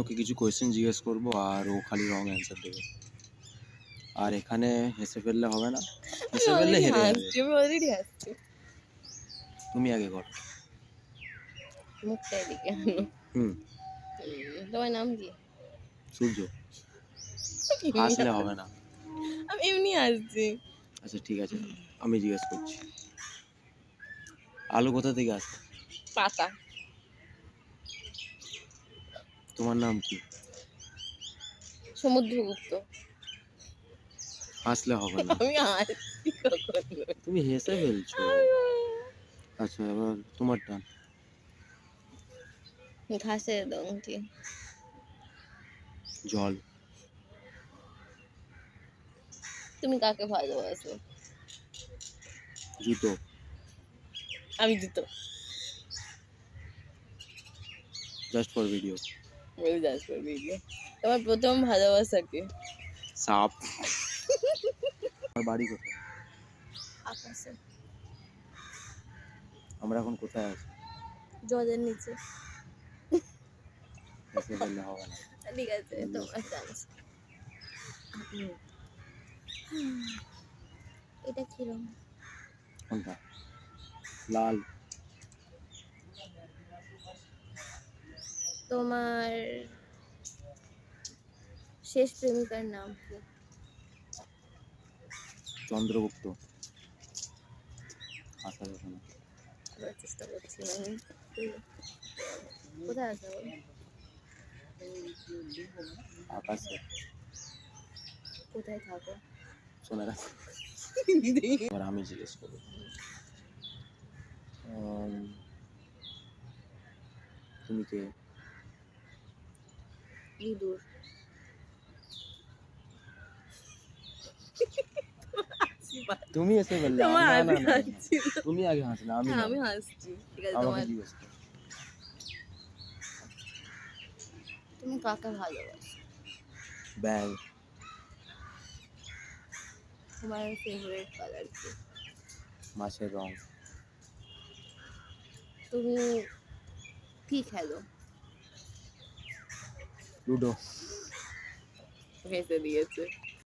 ওকে কিছু কোয়েশ্চেন জিজ্ঞেস করবো আর ও খালি রং অ্যান্সার দেবে। আর এখানে হেসে ফেললে হবে না, হেসে ফেললে হেরে যাবে। আমি অলরেডি হাসছি। তুমি আগে করো। মুখটা এদিকে হুম। তোমার নাম কি? সূর্য। হাসলে হবে না। আমি এমনি হাসছি। আচ্ছা ঠিক আছে, আমি জিজ্ঞেস করছি, আলু কোথা থেকে আসে? পাতা। তোমার নাম কি? সমুদ্রগুপ্ত। হাসলে হবে না, আমি হাসছি কখন? তুমি হেসে ফেলছো। আচ্ছা এবার তোমার টান। ঘাসের রংটি জল। তুমি কাকে ভালোবাসো? জুতো। আমি জুতো। Just for video. বলে যাস করবি গিয়ে। তোমার প্রথম ভালোবাসাকে? সাপ। আমার বাড়ি কোথায়? আকাশে। আমরা এখন কোথায় আছি? জলের নিচে। হেসে ফেললে হবে না। ঠিক আছে, তোমার চান্স। এটা কি রং? কোনটা? লাল। তোমার শেষ প্রেমিকার নাম কি? চন্দ্রগুপ্ত। হাসা যাবে না। আবার চেষ্টা করছি আমি। কোথায় আছে বল? আকাশে। কোথায় থাকো? শোনা গেছে। এবার আমি জিজ্ঞেস করবো, তুমি কে? ইঁদুর। তুমি এসে বললে তোমার না না আমি না, হাসছি। তুমি আগে হাসলে, আমি হ্যাঁ না। আমি হাসছি। ঠিক আছে, আমাকে তোমার জিজ্ঞেস করো। তুমি কাকে ভালোবাসো? ব্যাগ। তোমার ফেভারিট কালার কি? মাছের রং। তুমি কি খেলো? লুডো। হেসে দিয়েছে।